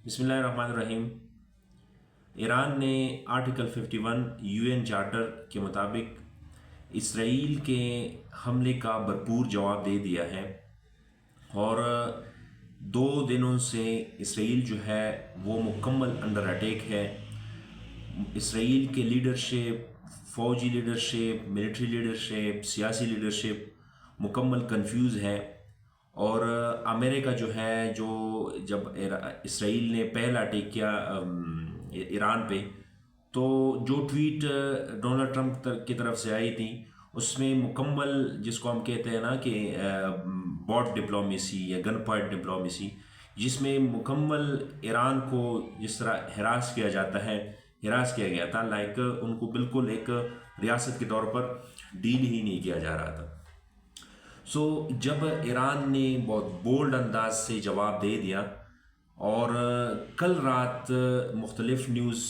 بسم اللہ الرحمن الرحیم۔ ایران نے آرٹیکل 51 UN چارٹر کے مطابق اسرائیل کے حملے کا بھرپور جواب دے دیا ہے، اور 2 دنوں سے اسرائیل جو ہے وہ مکمل انڈر اٹیک ہے۔ اسرائیل کے لیڈرشپ، فوجی لیڈرشپ، ملٹری لیڈرشپ، سیاسی لیڈرشپ مکمل کنفیوز ہے۔ اور امریکہ جو ہے، جو جب اسرائیل نے پہلا اٹیک کیا ایران پہ، تو جو ٹویٹ ڈونلڈ ٹرمپ کی طرف سے آئی تھی، اس میں مکمل، جس کو ہم کہتے ہیں نا کہ باٹ ڈپلومیسی یا گن پوائنٹ ڈپلومیسی، جس میں مکمل ایران کو جس طرح ہراس کیا جاتا ہے، ہراس کیا گیا تھا، لائک ان کو بالکل ایک ریاست کے طور پر ڈیل ہی نہیں کیا جا رہا تھا۔ جب ایران نے بہت بولڈ انداز سے جواب دے دیا، اور کل رات مختلف نیوز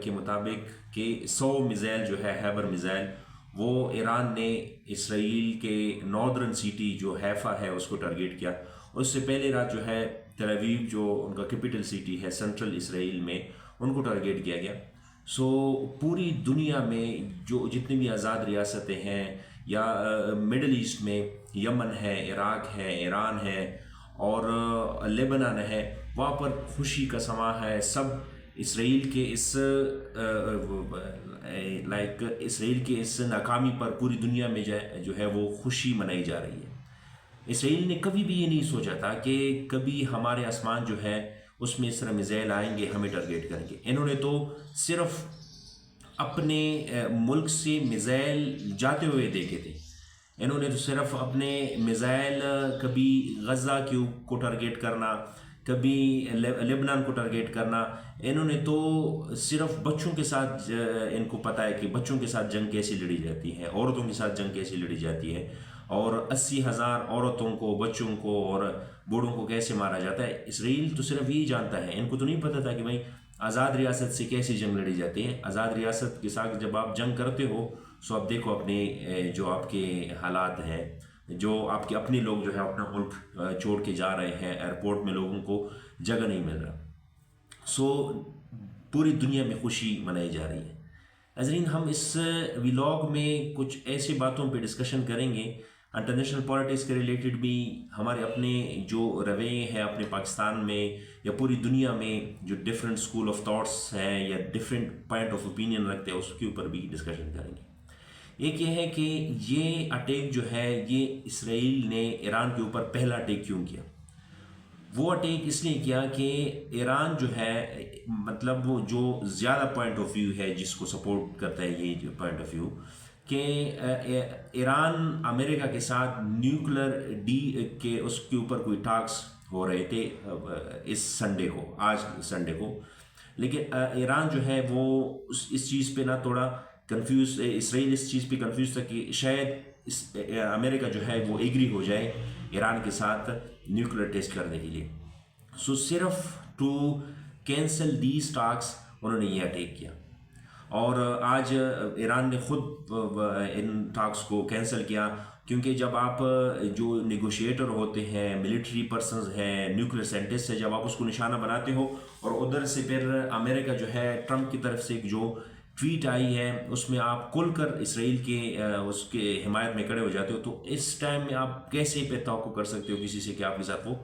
کے مطابق کہ 100 میزائل جو ہے، ہیبر میزائل، وہ ایران نے اسرائیل کے ناردرن سٹی جو حیفا ہے اس کو ٹارگیٹ کیا۔ اس سے پہلے رات جو ہے تل ابیب، جو ان کا کیپٹل سٹی ہے سینٹرل اسرائیل میں، ان کو ٹارگیٹ کیا گیا۔ پوری دنیا میں جو جتنی بھی آزاد ریاستیں ہیں، یا مڈل ایسٹ میں یمن ہے، عراق ہے، ایران ہے، اور لیبنان ہے، وہاں پر خوشی کا سماں ہے۔ سب اسرائیل کے اسرائیل کے اس ناکامی پر پوری دنیا میں جو ہے وہ خوشی منائی جا رہی ہے۔ اسرائیل نے کبھی بھی یہ نہیں سوچا تھا کہ کبھی ہمارے آسمان جو ہے اس میں اس طرح میزائل آئیں گے، ہمیں ٹارگیٹ کریں گے۔ انہوں نے تو صرف اپنے ملک سے میزائل جاتے ہوئے دیکھے تھے۔ انہوں نے تو صرف اپنے میزائل کبھی غزہ کو ٹارگیٹ کرنا، کبھی لبنان کو ٹارگیٹ کرنا۔ انہوں نے تو صرف بچوں کے ساتھ، ان کو پتہ ہے کہ بچوں کے ساتھ جنگ کیسی لڑی جاتی ہے، عورتوں کے ساتھ جنگ کیسی لڑی جاتی ہے، اور 80,000 عورتوں کو، بچوں کو اور بوڑھوں کو کیسے مارا جاتا ہے۔ اسرائیل تو صرف یہی جانتا ہے، ان کو تو نہیں پتہ تھا کہ بھائی آزاد ریاست سے کیسی جنگ لڑی جاتی ہے۔ آزاد ریاست کے ساتھ جب آپ جنگ کرتے ہو، سو آپ دیکھو اپنے جو آپ کے حالات ہیں، جو آپ کے اپنے لوگ جو ہے اپنا ملک چھوڑ کے جا رہے ہیں، ایئرپورٹ میں لوگوں کو جگہ نہیں مل رہا۔ پوری دنیا میں خوشی منائی جا رہی ہے۔ ناظرین، ہم اس ولاگ میں کچھ ایسی باتوں پہ ڈسکشن کریں گے، انٹرنیشنل پالیٹکس کے ریلیٹڈ بھی، ہمارے اپنے جو رویے ہیں اپنے پاکستان میں یا پوری دنیا میں، جو ڈفرینٹ اسکول آف تھاٹس ہیں یا ڈفرینٹ پوائنٹ آف اوپینین رکھتے ہیں، اس کے اوپر بھی ڈسکشن کریں گے۔ ایک یہ ہے کہ یہ اٹیک جو ہے، یہ اسرائیل نے ایران کے اوپر پہلا اٹیک کیوں کیا؟ وہ اٹیک اس لیے کیا کہ ایران جو ہے، مطلب وہ جو زیادہ پوائنٹ آف ویو ہے جس کو سپورٹ کرتا ہے، یہ جو پوائنٹ آف ویو کہ ایران امریکہ کے ساتھ نیوکلر کے اس کے اوپر کوئی ٹاکس ہو رہے تھے اس سنڈے کو، آج سنڈے کو، لیکن ایران جو ہے وہ اس چیز پہ نہ تھوڑا کنفیوز، اسرائیل اس چیز پہ کنفیوز تھا کہ شاید امریکہ جو ہے وہ ایگری ہو جائے ایران کے ساتھ نیوکلر ٹیسٹ کرنے کے لیے۔ صرف ٹو کینسل دیز ٹاکس انہوں نے یہ اٹیک کیا، اور آج ایران نے خود ان ٹاکس کو کینسل کیا، کیونکہ جب آپ جو نیگوشیٹر ہوتے ہیں، ملٹری پرسنز ہیں، نیوکلیر سائنٹسٹ ہیں، جب آپ اس کو نشانہ بناتے ہو، اور ادھر سے پھر امریکہ جو ہے ٹرمپ کی طرف سے جو ٹویٹ آئی ہے اس میں آپ کھل کر اسرائیل کے اس کے حمایت میں کھڑے ہو جاتے ہو، تو اس ٹائم میں آپ کیسے پہ توقع کر سکتے ہو کسی سے کہ آپ کے ساتھ وہ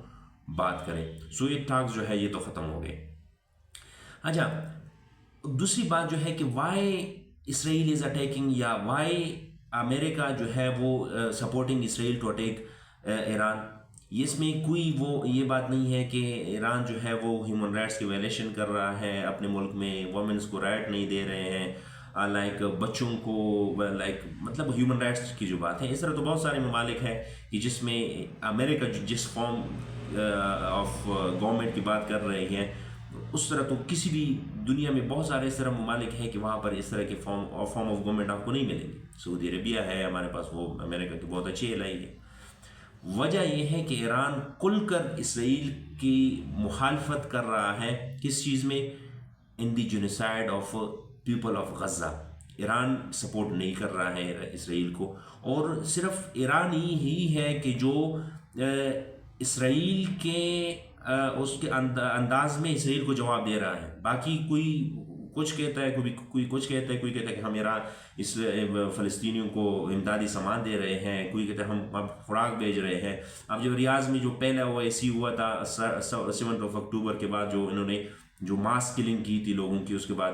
بات کریں؟ یہ ٹاکس جو ہے یہ تو ختم ہو گئے۔ اچھا، دوسری بات جو ہے کہ وائی اسرائیل از اٹیکنگ، یا وائی امریکہ جو ہے وہ supporting Israel to attack Iran. اس میں کوئی یہ بات نہیں ہے کہ ایران جو ہے وہ ہیومن رائٹس کی وائلیشن کر رہا ہے اپنے ملک میں، وومنس کو رائٹ نہیں دے رہے ہیں، لائک بچوں کو، لائک مطلب ہیومن رائٹس کی جو بات ہے۔ اس طرح تو بہت سارے ممالک ہیں کہ جس میں امریکہ جس فارم آف گورنمنٹ کی بات کر رہے ہیں، اس طرح تو کسی بھی دنیا میں بہت سارے اس طرح ممالک ہیں کہ وہاں پر اس طرح کے فارم آف گورنمنٹ آپ کو نہیں ملیں گے۔ سعودی عربیہ ہے ہمارے پاس، وہ امریکہ کی بہت اچھی الائی ہے۔ وجہ یہ ہے کہ ایران کھل کر اسرائیل کی مخالفت کر رہا ہے، کس چیز میں؟ In the genocide of people of Gaza. Iran support نہیں کر رہا ہے اسرائیل کو، اور صرف ایران ہی ہے کہ جو اسرائیل کے اس کے انداز میں اسرائیل کو جواب دے رہا ہے. باقی کوئی کچھ کہتا ہے, کوئی کچھ کہتا ہے, کوئی کہتا ہے کہ ہم ایران اس فلسطینیوں کو امدادی سامان دے رہے ہیں, کوئی کہتا ہے ہم اب خوراک بھیج رہے ہیں. اب جب ریاض میں جو پہلا وہ ایسی ہوا تھا 7 اکتوبر کے بعد, جو انہوں نے جو ماس کلنگ کی تھی لوگوں کی, اس کے بعد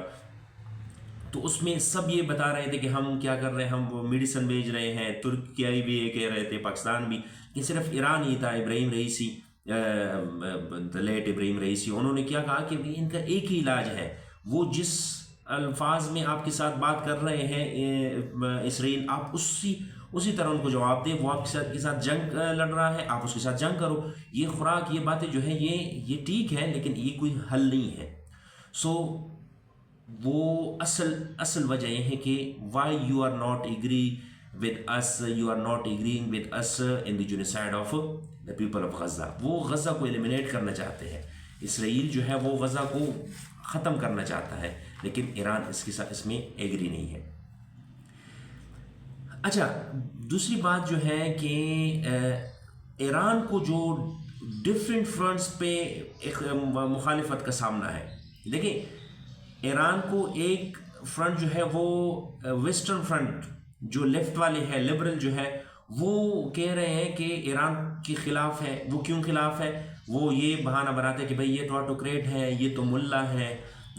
تو اس میں سب یہ بتا رہے تھے کہ ہم کیا کر رہے ہیں, ہم وہ میڈیسن بھیج رہے ہیں. ترکی بھی یہ کہہ رہے تھے, پاکستان بھی, کہ صرف ایران ہی تھا. Ebrahim Raisi, late Ebrahim Raisi, انہوں نے کیا کہا کہ ان کا ایک ہی علاج ہے, وہ جس الفاظ میں آپ کے ساتھ بات کر رہے ہیں اسرائیل, آپ اسی طرح ان کو جواب دیں. وہ آپ کے ساتھ جنگ لڑ رہا ہے, آپ اس کے ساتھ جنگ کرو. یہ خوراک, یہ باتیں جو ہیں یہ ٹھیک ہے, لیکن یہ کوئی حل نہیں ہے. سو وہ اصل وجہ یہ ہے کہ why you are not agree with us, you are not agreeing with us in the genocide of the people of Gaza. وہ غزہ کو ایلیمینیٹ کرنا چاہتے ہیں. اسرائیل جو ہے وہ غزہ کو ختم کرنا چاہتا ہے, لیکن ایران اس میں ایگری نہیں ہے. اچھا, دوسری بات جو ہے کہ ایران کو جو ڈفرینٹ فرنٹس پہ ایک مخالفت کا سامنا ہے. دیکھیں, ایران کو ایک فرنٹ جو ہے وہ ویسٹرن فرنٹ جو لیفٹ والے ہے, لبرل جو ہے, وہ کہہ رہے ہیں کہ ایران کے خلاف ہے. وہ کیوں خلاف ہے؟ وہ یہ بہانہ بناتے ہیں کہ بھئی یہ تو آٹوکریٹ ہے, یہ تو ملا ہے,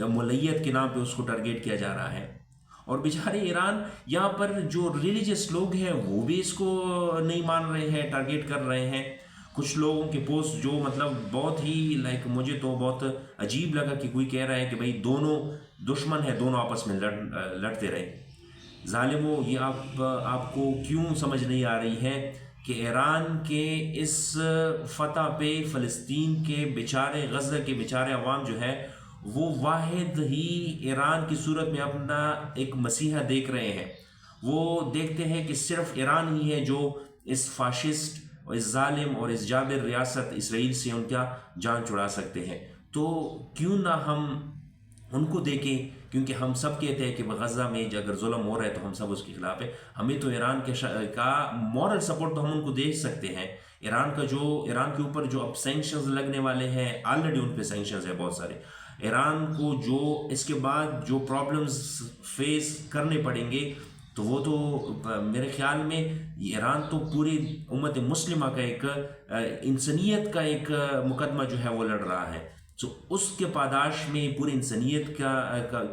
ملیت کے نام پہ اس کو ٹارگیٹ کیا جا رہا ہے. اور بیچارے ایران یہاں پر جو ریلیجس لوگ ہیں وہ بھی اس کو نہیں مان رہے ہیں, ٹارگیٹ کر رہے ہیں. کچھ لوگوں کے پوسٹ جو مطلب بہت ہی مجھے تو بہت عجیب لگا کہ کوئی کہہ رہا ہے کہ بھئی دونوں دشمن ہیں, دونوں آپس میں لڑتے رہے. ظالموں, یہ آپ کو کیوں سمجھ نہیں آ رہی ہے کہ ایران کے اس فتح پہ فلسطین کے بیچارے, غزہ کے بیچارے عوام جو ہے, وہ واحد ہی ایران کی صورت میں اپنا ایک مسیحا دیکھ رہے ہیں. وہ دیکھتے ہیں کہ صرف ایران ہی ہے جو اس فاشسٹ اور اس ظالم اور اس جابر ریاست اسرائیل سے ان کا جان چھڑا سکتے ہیں. تو کیوں نہ ہم ان کو دیکھیں, کیونکہ ہم سب کہتے ہیں کہ غزہ میں اگر ظلم ہو رہا ہے تو ہم سب اس کے خلاف ہیں. ہمیں تو ایران کا مورل سپورٹ تو ہم ان کو دے سکتے ہیں. ایران کے اوپر جو اب سینکشنز لگنے والے ہیں, آلریڈی ان پہ سینکشنز ہیں بہت سارے. ایران کو جو اس کے بعد جو پرابلمز فیس کرنے پڑیں گے, تو وہ تو میرے خیال میں ایران تو پوری امت مسلمہ کا ایک انسانیت کا ایک مقدمہ جو ہے وہ لڑ رہا ہے. تو اس کے پاداش میں, پوری انسانیت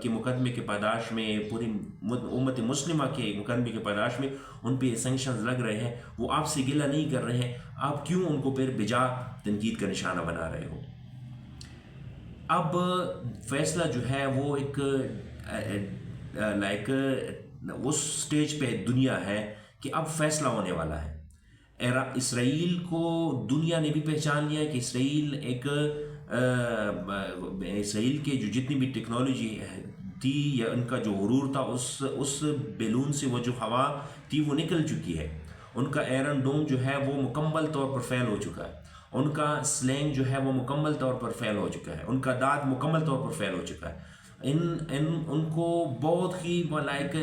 کے مقدمے کے پاداش میں, پوری امت مسلمہ کے مقدمے کے پاداش میں ان پہ سینکشنز لگ رہے ہیں. وہ آپ سے گلہ نہیں کر رہے ہیں, آپ کیوں ان کو پھر بجا تنقید کا نشانہ بنا رہے ہو؟ اب فیصلہ جو ہے وہ ایک اس سٹیج پہ دنیا ہے کہ اب فیصلہ ہونے والا ہے. اسرائیل کو دنیا نے بھی پہچان لیا ہے کہ اسرائیل کے جو جتنی بھی ٹیکنالوجی تھی یا ان کا جو غرور تھا, اس بیلون سے وہ جو ہوا تھی وہ نکل چکی ہے. ان کا ایرن ڈوم جو ہے وہ مکمل طور پر فیل ہو چکا ہے. ان کا سلینگ جو ہے وہ مکمل طور پر فیل ہو چکا ہے. ان کا داد مکمل طور پر فیل ہو چکا ہے. ان کو بہت ہی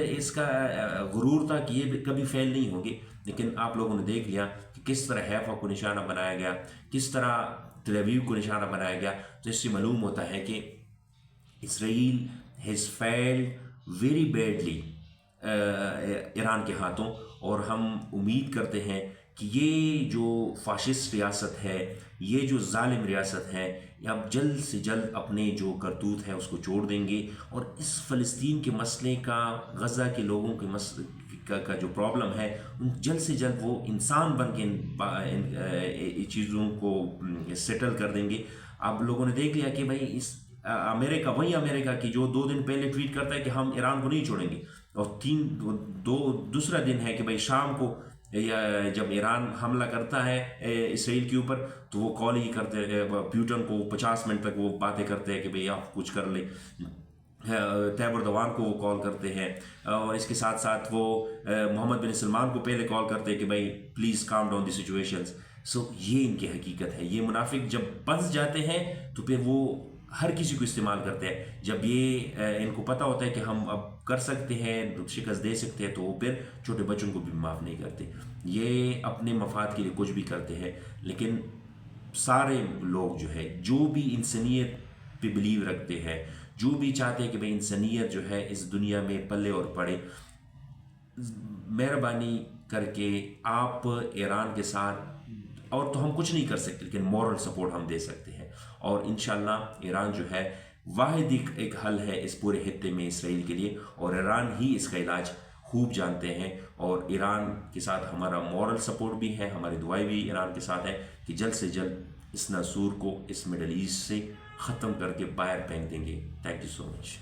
اس کا غرور تھا کہ یہ کبھی فیل نہیں ہوگی. لیکن آپ لوگوں نے دیکھ لیا کہ کس طرح حیفا کو نشانہ بنایا گیا, کس طرح تل ابیب کو نشانہ بنایا گیا. تو اس سے معلوم ہوتا ہے کہ Israel has failed very badly Iran کے ہاتھوں. اور ہم امید کرتے ہیں کہ یہ جو فاشسٹ ریاست ہے, یہ جو ظالم ریاست ہے, یہ اب جلد سے جلد اپنے جو کرتوت ہے اس کو چھوڑ دیں گے. اور اس فلسطین کے مسئلے کا, غزہ کے لوگوں کے مسئلے کا جو پرابلم ہے, جلد سے جلد وہ انسان بن کے چیزوں کو سیٹل کر دیں گے. آپ لوگوں نے دیکھ لیا کہ بھائی امریکہ کی جو 2 دن پہلے ٹویٹ کرتا ہے کہ ہم ایران کو نہیں چھوڑیں گے, اور دوسرا دن ہے کہ بھائی شام کو جب ایران حملہ کرتا ہے اسرائیل کے اوپر, تو وہ کال ہی کرتے پیوٹن کو 50 منٹ تک وہ باتیں کرتے ہیں کہ بھئی آپ کچھ کر لیں. طیب اردوان کو وہ کال کرتے ہیں, اور اس کے ساتھ ساتھ وہ محمد بن سلمان کو پہلے کال کرتے ہیں کہ بھئی please calm down the situations. So یہ ان کی حقیقت ہے. یہ منافق جب پنس جاتے ہیں تو پھر وہ ہر کسی کو استعمال کرتے ہیں. جب یہ ان کو پتہ ہوتا ہے کہ ہم اب کر سکتے ہیں, شکست دے سکتے ہیں, تو وہ پھر چھوٹے بچوں کو بھی معاف نہیں کرتے. یہ اپنے مفاد کے لیے کچھ بھی کرتے ہیں. لیکن سارے لوگ جو ہے جو بھی انسانیت پہ بلیو رکھتے ہیں، جو بھی چاہتے ہیں کہ بھئی انسانیت جو ہے اس دنیا میں پلے اور پڑے، مہربانی کر کے آپ ایران کے ساتھ، اور تو ہم کچھ نہیں کر سکتے لیکن مورل سپورٹ ہم دے سکتے ہیں، اور انشاءاللہ ایران جو ہے واحد ایک حل ہے اس پورے خطے میں اسرائیل کے لیے، اور ایران ہی اس کا علاج خوب جانتے ہیں، اور ایران کے ساتھ ہمارا مورل سپورٹ بھی ہے، ہماری دعائیں بھی ایران کے ساتھ ہے کہ جلد سے جلد اس ناسور کو اس مڈل ایسٹ سے ختم کر کے باہر پھینک دیں گے۔ Thank you so much.